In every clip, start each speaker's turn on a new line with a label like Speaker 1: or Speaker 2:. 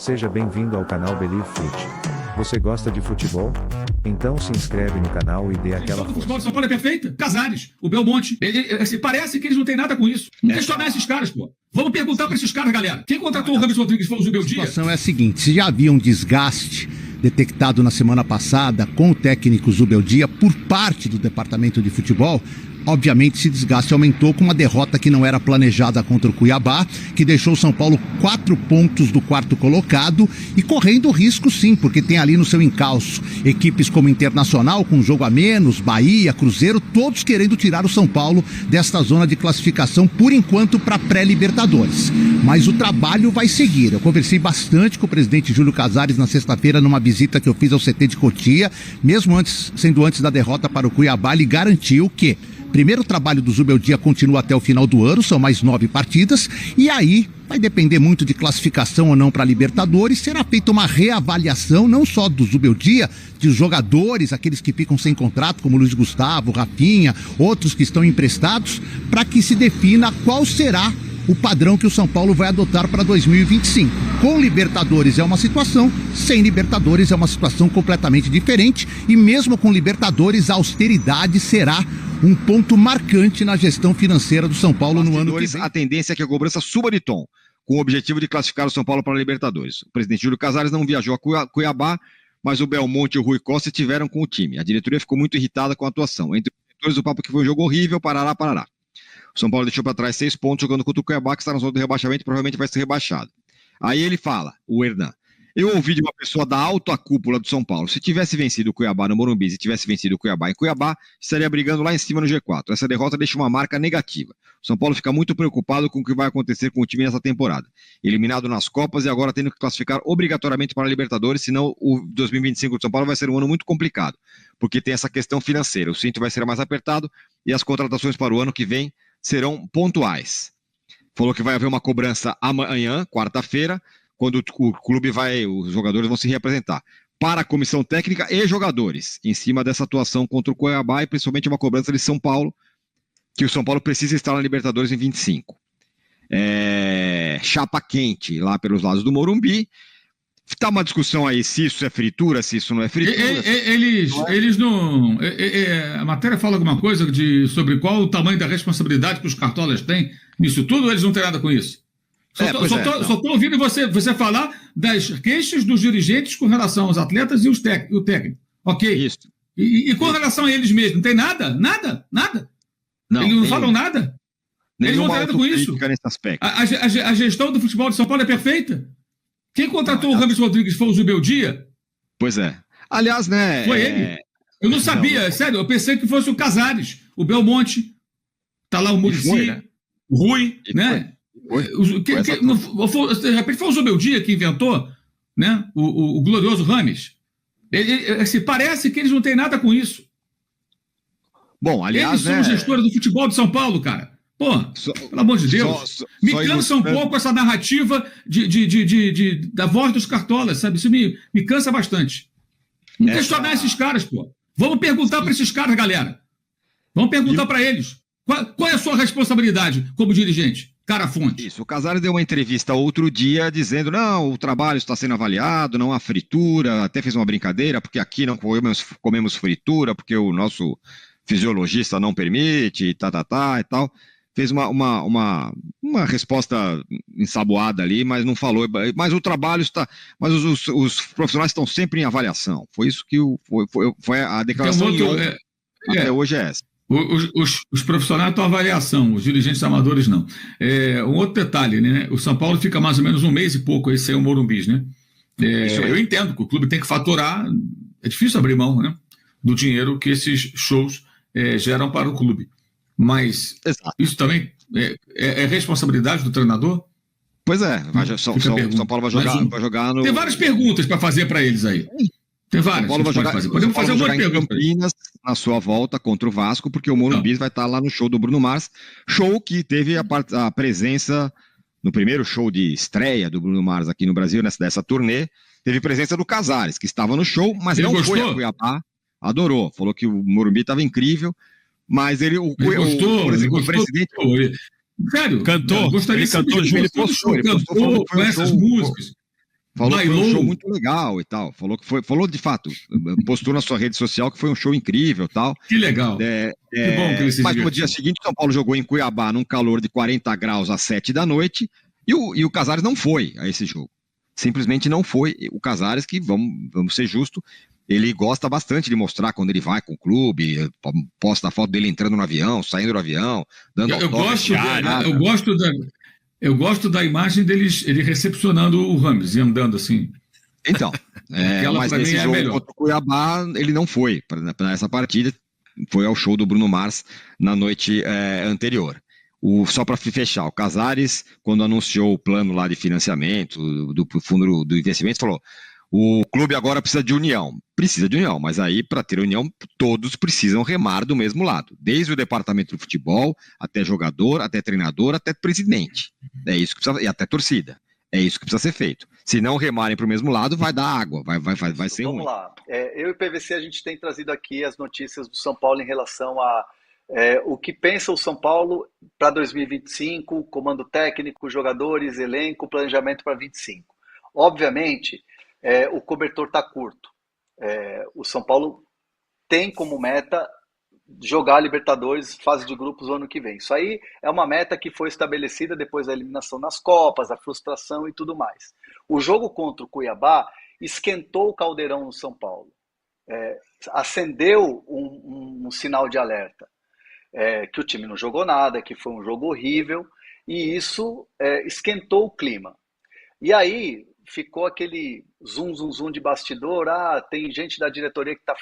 Speaker 1: Seja bem-vindo ao canal Believe Fute. Você gosta de futebol? Então se inscreve no canal e dê aquela
Speaker 2: O
Speaker 1: força.
Speaker 2: futebol de São Paulo é perfeita. Casares, o Belmonte. Parece que eles não têm nada com isso. Vamos questionar esses caras, pô. Vamos perguntar para esses caras, galera. Quem contratou o Rames Rodrigues foi o Zubeldia?
Speaker 3: A situação é a seguinte: se já havia um desgaste detectado na semana passada com o técnico Zubeldia por parte do departamento de futebol, obviamente esse desgaste aumentou com uma derrota que não era planejada contra o Cuiabá, que deixou o São Paulo 4 pontos do quarto colocado e correndo risco sim, porque tem ali no seu encalço equipes como Internacional com um jogo a menos, Bahia, Cruzeiro, todos querendo tirar o São Paulo desta zona de classificação por enquanto para pré-Libertadores. Mas o trabalho vai seguir. Eu conversei bastante com o presidente Júlio Casares na sexta-feira numa visita que eu fiz ao CT de Cotia, mesmo sendo antes da derrota para o Cuiabá, ele garantiu que primeiro, o trabalho do Zubeldia continua até o final do ano, são mais 9 partidas, e aí vai depender muito de classificação ou não para a Libertadores, será feita uma reavaliação, não só do Zubeldia, de jogadores, aqueles que ficam sem contrato, como Luiz Gustavo, Rafinha, outros que estão emprestados, para que se defina qual será o padrão que o São Paulo vai adotar para 2025. Com Libertadores é uma situação, sem Libertadores é uma situação completamente diferente, e mesmo com Libertadores, a austeridade será um ponto marcante na gestão financeira do São Paulo no ano que vem.
Speaker 4: A tendência é que a cobrança suba de tom, com o objetivo de classificar o São Paulo para a Libertadores. O presidente Júlio Casares não viajou a Cuiabá, mas o Belmonte e o Rui Costa estiveram com o time. A diretoria ficou muito irritada com a atuação. Entre os diretores, o papo que foi um jogo horrível, parará. O São Paulo deixou para trás 6 pontos jogando contra o Cuiabá, que está na zona do rebaixamento e provavelmente vai ser rebaixado. Aí ele fala, o Hernan: eu ouvi de uma pessoa da alta cúpula do São Paulo, se tivesse vencido o Cuiabá no Morumbi, se tivesse vencido o Cuiabá em Cuiabá, estaria brigando lá em cima no G4. Essa derrota deixa uma marca negativa. O São Paulo fica muito preocupado com o que vai acontecer com o time nessa temporada. Eliminado nas Copas e agora tendo que classificar obrigatoriamente para a Libertadores, senão o 2025 do São Paulo vai ser um ano muito complicado, porque tem essa questão financeira. O cinto vai ser mais apertado e as contratações para o ano que vem serão pontuais. Falou que vai haver uma cobrança amanhã, quarta-feira, quando o clube os jogadores vão se reapresentar para a comissão técnica e jogadores, em cima dessa atuação contra o Cuiabá e principalmente uma cobrança de São Paulo, que o São Paulo precisa estar na Libertadores em 25. Chapa quente lá pelos lados do Morumbi. Está uma discussão aí se isso é fritura, se isso não é fritura.
Speaker 2: Eles não... a matéria fala alguma coisa sobre qual o tamanho da responsabilidade que os cartolas têm nisso tudo, ou eles não têm nada com isso? Só estou ouvindo você falar das queixas dos dirigentes com relação aos atletas e o técnico. Ok.
Speaker 4: Isso.
Speaker 2: E com relação a eles mesmos, não tem nada? Nada?
Speaker 4: Não,
Speaker 2: eles não falam nada? Eles não têm nada com isso.
Speaker 4: Nesse aspecto.
Speaker 2: A gestão do futebol de São Paulo é perfeita. Quem contratou o Rames Rodrigues foi o Zubeldia?
Speaker 4: Pois é. Aliás, né...
Speaker 2: Foi ele. Eu não sabia, sério. Eu pensei que fosse o Casares, o Belmonte, tá lá o Muricy,
Speaker 4: né?
Speaker 2: o Rui, né? De repente foi o Zubeldia que inventou, né? O glorioso Rames. Parece que eles não têm nada com isso.
Speaker 4: Bom, aliás,
Speaker 2: eles são os gestores do futebol de São Paulo, cara. Pô, pelo amor de Deus. Me cansa um pouco essa narrativa da voz dos cartolas, sabe? Isso me cansa bastante. Vamos questionar esses caras, pô. Vamos perguntar para esses caras, galera. Vamos perguntar para eles. Qual é a sua responsabilidade como dirigente? Cara fonte.
Speaker 4: Isso, o Casares deu uma entrevista outro dia dizendo: não, o trabalho está sendo avaliado, não há fritura, até fez uma brincadeira, porque aqui não comemos fritura, porque o nosso fisiologista não permite, e tal. Fez uma resposta ensaboada ali, mas não falou. Mas o trabalho está... Mas os profissionais estão sempre em avaliação. Foi isso que foi a declaração até hoje é essa.
Speaker 2: Os profissionais estão em avaliação, os dirigentes amadores não. Um outro detalhe, né? O São Paulo fica mais ou menos um mês e pouco aí sem o Morumbi, né? Eu entendo que o clube tem que faturar, é difícil abrir mão, né, do dinheiro que esses shows geram para o clube. Mas isso também é responsabilidade do treinador?
Speaker 4: Pois é, São Paulo vai jogar no...
Speaker 2: Tem várias perguntas para fazer para eles aí. Tem várias.
Speaker 4: São Paulo vai jogar,
Speaker 2: podemos fazer uma pergunta.
Speaker 4: Campinas na sua volta contra o Vasco, porque o Morumbi vai estar lá no show do Bruno Mars, show que teve a presença no primeiro show de estreia do Bruno Mars aqui no Brasil, dessa turnê, teve presença do Casares, que estava no show, mas ele não gostou? Foi a Cuiabá, adorou, falou que o Morumbi estava incrível. Mas ele
Speaker 2: gostou,
Speaker 4: por exemplo, o presidente...
Speaker 2: Sério?
Speaker 3: Cantou.
Speaker 2: Gostaria
Speaker 4: ele cantou, ele postou
Speaker 2: com essas músicas.
Speaker 4: Falou que foi um show muito legal e tal. Falou de fato, postou na sua rede social que foi um show incrível e tal.
Speaker 2: Que legal. Que bom que ele se
Speaker 4: Mas
Speaker 2: divertiu.
Speaker 4: no dia seguinte, o São Paulo jogou em Cuiabá num calor de 40 graus às 7 da noite e o Casares não foi a esse jogo. Simplesmente não foi. O Casares, que vamos ser justos, ele gosta bastante de mostrar quando ele vai com o clube, posta a foto dele entrando no avião, saindo do avião, dando autógrafo.
Speaker 2: Eu gosto da imagem ele recepcionando o Rames e andando assim.
Speaker 4: Então, mas nesse jogo contra o Cuiabá, ele não foi para essa partida, foi ao show do Bruno Mars na noite anterior. Só para fechar, o Casares, quando anunciou o plano lá de financiamento do fundo do investimento, falou: o clube agora precisa de união. Precisa de união, mas aí, para ter união, todos precisam remar do mesmo lado. Desde o departamento de futebol, até jogador, até treinador, até presidente. É isso que precisa, e até torcida. É isso que precisa ser feito. Se não remarem para o mesmo lado, vai dar água, vai ser ruim.
Speaker 5: Vamos lá. Eu e o PVC, a gente tem trazido aqui as notícias do São Paulo em relação a o que pensa o São Paulo para 2025, comando técnico, jogadores, elenco, planejamento para 2025. Obviamente, o cobertor está curto. O São Paulo tem como meta jogar a Libertadores, fase de grupos o ano que vem. Isso aí é uma meta que foi estabelecida depois da eliminação nas Copas, a frustração e tudo mais. O jogo contra o Cuiabá esquentou o caldeirão no São Paulo. Acendeu um sinal de alerta. Que o time não jogou nada, que foi um jogo horrível, e isso esquentou o clima. E aí ficou aquele zum de bastidor, tem gente da diretoria que está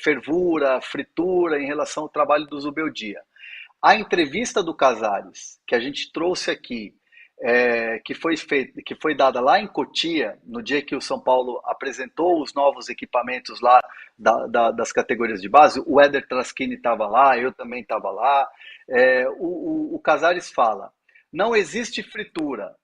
Speaker 5: fervura, fritura em relação ao trabalho do Zubeldia. A entrevista do Casares, que a gente trouxe aqui, que foi dada lá em Cotia, no dia que o São Paulo apresentou os novos equipamentos lá das categorias de base, o Éder Traschini estava lá, eu também estava lá, o Casares fala: não existe fritura.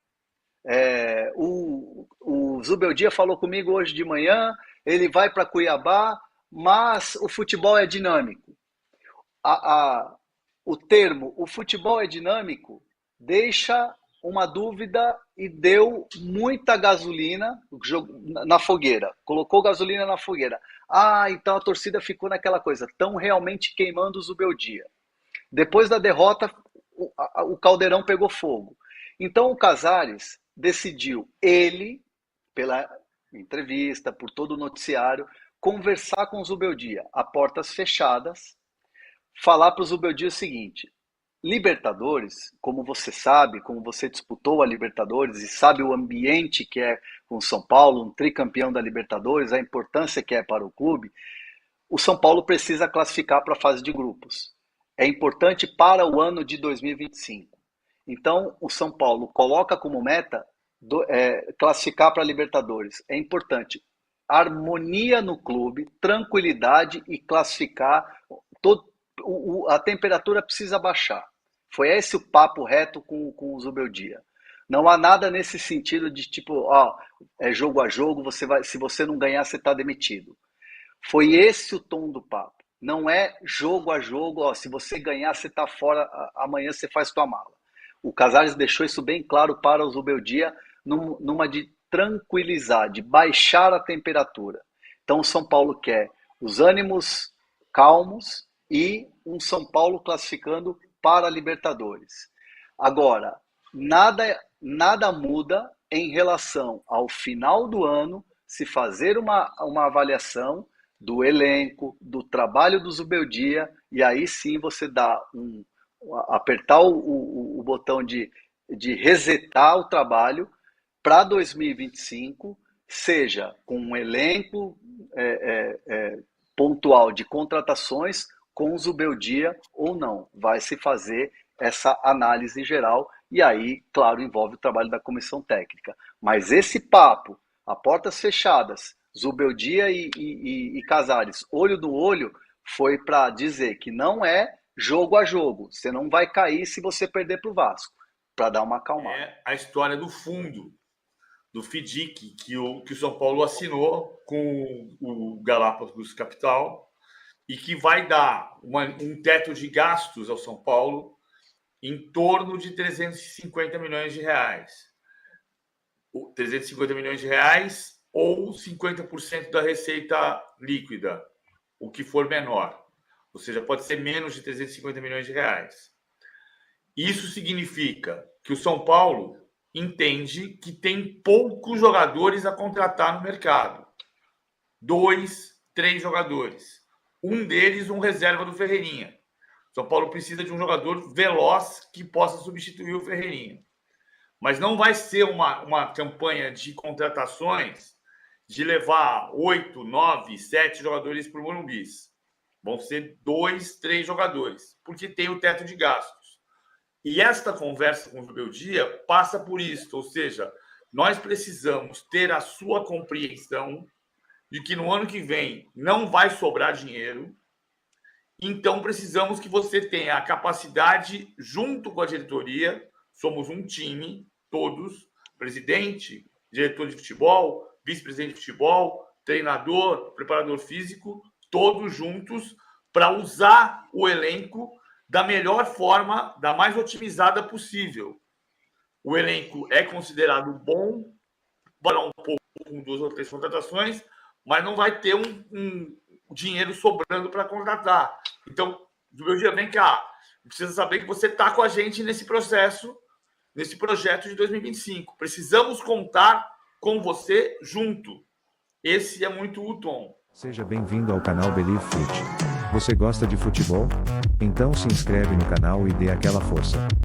Speaker 5: O Zubeldia falou comigo hoje de manhã, ele vai para Cuiabá, mas o futebol é dinâmico. O termo "o futebol é dinâmico" deixa uma dúvida e deu muita gasolina na fogueira. Colocou gasolina na fogueira. Então a torcida ficou naquela coisa. Estão realmente queimando o Zubeldia. Depois da derrota, o caldeirão pegou fogo. Então o Casares decidiu, ele, pela entrevista, por todo o noticiário, conversar com o Zubeldia a portas fechadas, falar para o Zubeldia o seguinte: Libertadores, como você sabe, como você disputou a Libertadores e sabe o ambiente que é com o São Paulo, um tricampeão da Libertadores, a importância que é para o clube, o São Paulo precisa classificar para a fase de grupos. É importante para o ano de 2025. Então, o São Paulo coloca como meta classificar para a Libertadores. É importante. Harmonia no clube, tranquilidade e classificar. A temperatura precisa baixar. Foi esse o papo reto com o Zubeldia. Não há nada nesse sentido de tipo, é jogo a jogo, se você não ganhar, você está demitido. Foi esse o tom do papo. Não é jogo a jogo, se você ganhar, você está fora, amanhã você faz tua mala. O Casares deixou isso bem claro para o Zubeldia, numa de tranquilizar, de baixar a temperatura. Então o São Paulo quer os ânimos calmos e um São Paulo classificando para a Libertadores. Agora, nada muda em relação ao final do ano se fazer uma avaliação do elenco, do trabalho do Zubeldia, e aí sim você dá apertar o botão de resetar o trabalho para 2025, seja com um elenco pontual de contratações, com o Zubeldia ou não. Vai se fazer essa análise geral e aí, claro, envolve o trabalho da comissão técnica. Mas esse papo, a portas fechadas, Zubeldia e Casares, olho no olho, foi para dizer que não é jogo a jogo. Você não vai cair se você perder para o Vasco, para dar uma acalmada.
Speaker 6: É a história do fundo, do FDIC, que o São Paulo assinou com o Galápagos Capital e que vai dar um teto de gastos ao São Paulo em torno de 350 milhões de reais. 350 milhões de reais ou 50% da receita líquida, o que for menor. Ou seja, pode ser menos de 350 milhões de reais. Isso significa que o São Paulo entende que tem poucos jogadores a contratar no mercado. 2, 3 jogadores. Um deles, um reserva do Ferreirinha. O São Paulo precisa de um jogador veloz que possa substituir o Ferreirinha. Mas não vai ser uma campanha de contratações de levar 8, 9, 7 jogadores para o Morumbi. Vão ser 2, 3 jogadores, porque tem o teto de gastos. E esta conversa com o Zubeldia passa por isso, ou seja, nós precisamos ter a sua compreensão de que no ano que vem não vai sobrar dinheiro, então precisamos que você tenha a capacidade, junto com a diretoria, somos um time, todos, presidente, diretor de futebol, vice-presidente de futebol, treinador, preparador físico, todos juntos para usar o elenco da melhor forma, da mais otimizada possível. O elenco é considerado bom, para um pouco com 2 ou 3 contratações, mas não vai ter um dinheiro sobrando para contratar. Então, do meu dia, vem cá, precisa saber que você está com a gente nesse processo, nesse projeto de 2025. Precisamos contar com você junto. Esse é muito o tom.
Speaker 1: Seja bem-vindo ao canal Believe Fute. Você gosta de futebol? Então se inscreve no canal e dê aquela força.